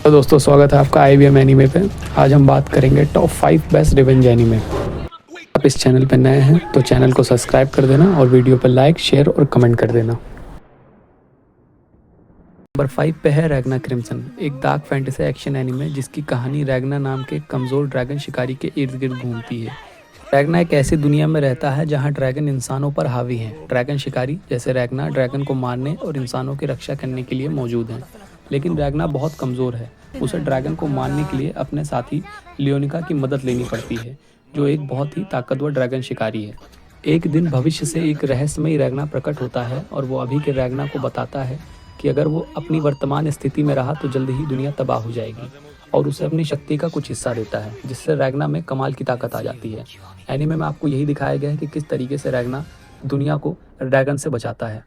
तो दोस्तों स्वागत है आपका IBM एनीमे पे। आज हम बात करेंगे टॉप 5 बेस्ट रिवेंज एनीमे। आप इस चैनल पे नए हैं तो चैनल को सब्सक्राइब कर देना और वीडियो पर लाइक शेयर और कमेंट कर देना। नंबर 5 पे है रैग्ना क्रिम्सन, एक डार्क फैंटेसी एक्शन एनीमे जिसकी कहानी रैग्ना नाम के कमज़ोर ड्रैगन शिकारी के इर्द गिर्द घूमती है। रैग्ना एक ऐसी दुनिया में रहता है जहां ड्रैगन इंसानों पर हावी हैं। ड्रैगन शिकारी जैसे रैग्ना ड्रैगन को मारने और इंसानों की रक्षा करने के लिए मौजूद हैं, लेकिन रैग्ना बहुत कमज़ोर है। उसे ड्रैगन को मारने के लिए अपने साथी लियोनिका की मदद लेनी पड़ती है, जो एक बहुत ही ताकतवर ड्रैगन शिकारी है। एक दिन भविष्य से एक रहस्यमयी रैग्ना प्रकट होता है और वो अभी के रैग्ना को बताता है कि अगर वो अपनी वर्तमान स्थिति में रहा तो जल्द ही दुनिया तबाह हो जाएगी, और उसे अपनी शक्ति का कुछ हिस्सा देता है, जिससे रैग्ना में कमाल की ताकत आ जाती है। एनीमे में आपको यही दिखाया गया है कि किस तरीके से रैग्ना दुनिया को ड्रैगन से बचाता है।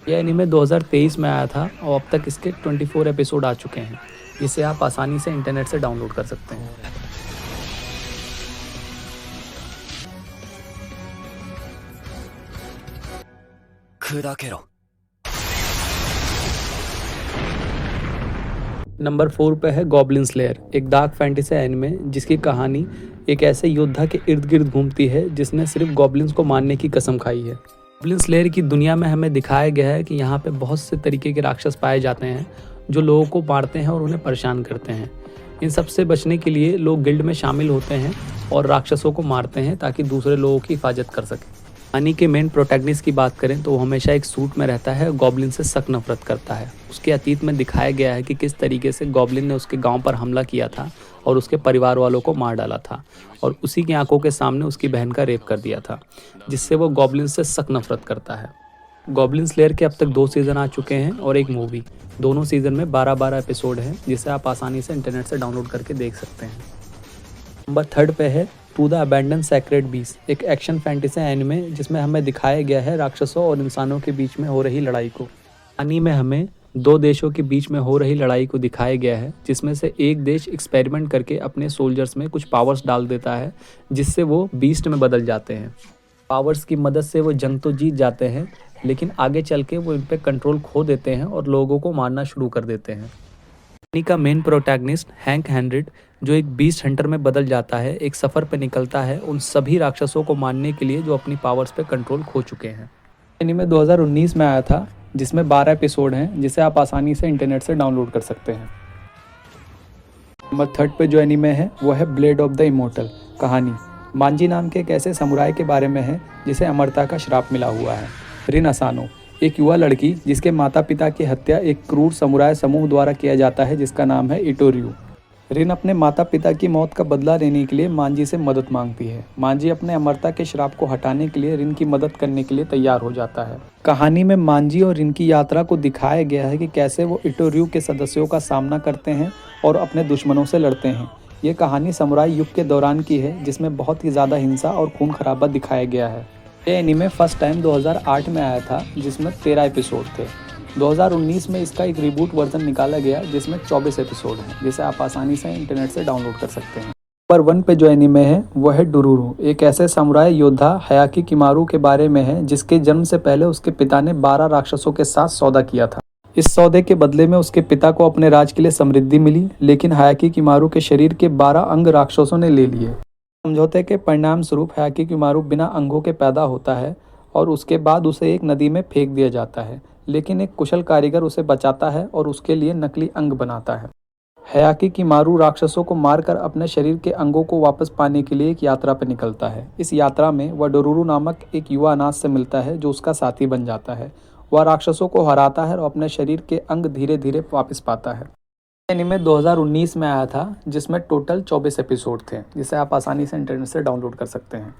यह एनीमे 2023 में आया था और अब तक इसके 24 एपिसोड आ चुके हैं, जिसे आप आसानी से इंटरनेट से डाउनलोड कर सकते हैं। नंबर 4 पे है गॉब्लिन स्लेयर, एक डार्क फैंटेसी एनिमे जिसकी कहानी एक ऐसे योद्धा के इर्द गिर्द घूमती है जिसने सिर्फ गॉब्लिन्स को मारने की कसम खाई है। गॉब्लिन स्लेयर की दुनिया में हमें दिखाया गया है कि यहाँ पे बहुत से तरीके के राक्षस पाए जाते हैं जो लोगों को मारते हैं और उन्हें परेशान करते हैं। इन सब से बचने के लिए लोग गिल्ड में शामिल होते हैं और राक्षसों को मारते हैं ताकि दूसरे लोगों की हिफाजत कर सकें। कहानी के मेन प्रोटैगनिस्ट की बात करें तो वो हमेशा एक सूट में रहता है और गॉब्लिन से सख्त नफरत करता है। उसके अतीत में दिखाया गया है कि किस तरीके से गॉब्लिन ने उसके गांव पर हमला किया था और उसके परिवार वालों को मार डाला था, और उसी की आंखों के सामने उसकी बहन का रेप कर दिया था, जिससे वो गॉब्लिन से सख्त नफरत करता है। गॉब्लिन स्लेयर के अब तक 2 सीज़न आ चुके हैं और एक मूवी। दोनों सीज़न में 12-12 एपिसोड हैं, जिसे आप आसानी से इंटरनेट से डाउनलोड करके देख सकते हैं। नंबर 3 पे है to the abandon sacred beast, एक एक्शन फैंटेसी एनिमे जिसमें हमें दिखाया गया है राक्षसों और इंसानों के बीच में हो रही लड़ाई को। कहानी में हमें 2 देशों के बीच में हो रही लड़ाई को दिखाया गया है, जिसमें से एक देश एक्सपेरिमेंट करके अपने सोल्जर्स में कुछ पावर्स डाल देता है जिससे वो बीस्ट में बदल जाते हैं। पावर्स की मदद से वो जंग तो जीत जाते हैं, लेकिन आगे चल के वो इन पर कंट्रोल खो देते हैं और लोगों को मारना शुरू कर देते हैं। कहानी का मेन प्रोटैगनिस्ट हैंक हेनरिड, जो एक बीस्ट हंटर में बदल जाता है, एक सफ़र पर निकलता है उन सभी राक्षसों को मारने के लिए जो अपनी पावर्स पे कंट्रोल खो चुके हैं। एनीमे 2019 में आया था, जिसमें 12 एपिसोड हैं, जिसे आप आसानी से इंटरनेट से डाउनलोड कर सकते हैं। नंबर 3 पे जो एनीमे है वो है ब्लेड ऑफ द इमोर्टल। कहानी मांजी नाम के एक ऐसे समुराई के बारे में है जिसे अमरता का श्राप मिला हुआ है। रिन असानो, एक युवा लड़की जिसके माता पिता की हत्या एक क्रूर समुराय समूह द्वारा किया जाता है जिसका नाम है इटोरियो। रिन अपने माता पिता की मौत का बदला लेने के लिए मांजी से मदद मांगती है। मांजी अपने अमरता के श्राप को हटाने के लिए रिन की मदद करने के लिए तैयार हो जाता है। कहानी में मांजी और रिन की यात्रा को दिखाया गया है कि कैसे वो इटोरियो के सदस्यों का सामना करते हैं और अपने दुश्मनों से लड़ते हैं। ये कहानी समुराई युग के दौरान की है, जिसमें बहुत ही ज़्यादा हिंसा और खून खराबा दिखाया गया है। ये एनीमे फर्स्ट टाइम 2008 में आया था, जिसमें 13 एपिसोड थे। 2019 में इसका एक रिबूट वर्जन निकाला गया जिसमें 24 एपिसोड हैं, जिसे आप आसानी से इंटरनेट से डाउनलोड कर सकते हैं। नंबर 1 पे जो एनीमे है वो है डुरूरू, एक ऐसे समुराई योद्धा हयाकी किमारू के बारे में है जिसके जन्म से पहले उसके पिता ने 12 राक्षसों के साथ सौदा किया था। इस सौदे के बदले में उसके पिता को अपने राज के लिए समृद्धि मिली, लेकिन हयाकी किमारू के शरीर के 12 अंग राक्षसों ने ले लिए। समझौते के परिणाम स्वरूप हयाकी किमारू बिना अंगों के पैदा होता है और उसके बाद उसे एक नदी में फेंक दिया जाता है, लेकिन एक कुशल कारीगर उसे बचाता है और उसके लिए नकली अंग बनाता है। हयाकी किमारू राक्षसों को मारकर अपने शरीर के अंगों को वापस पाने के लिए एक यात्रा पर निकलता है। इस यात्रा में वह डोरूरू नामक एक युवा अनाथ से मिलता है जो उसका साथी बन जाता है। वह राक्षसों को हराता है और अपने शरीर के अंग धीरे धीरे वापस पाता है। एनीमे 2019 में आया था, जिसमें टोटल 24 एपिसोड थे, जिसे आप आसानी से इंटरनेट से डाउनलोड कर सकते हैं।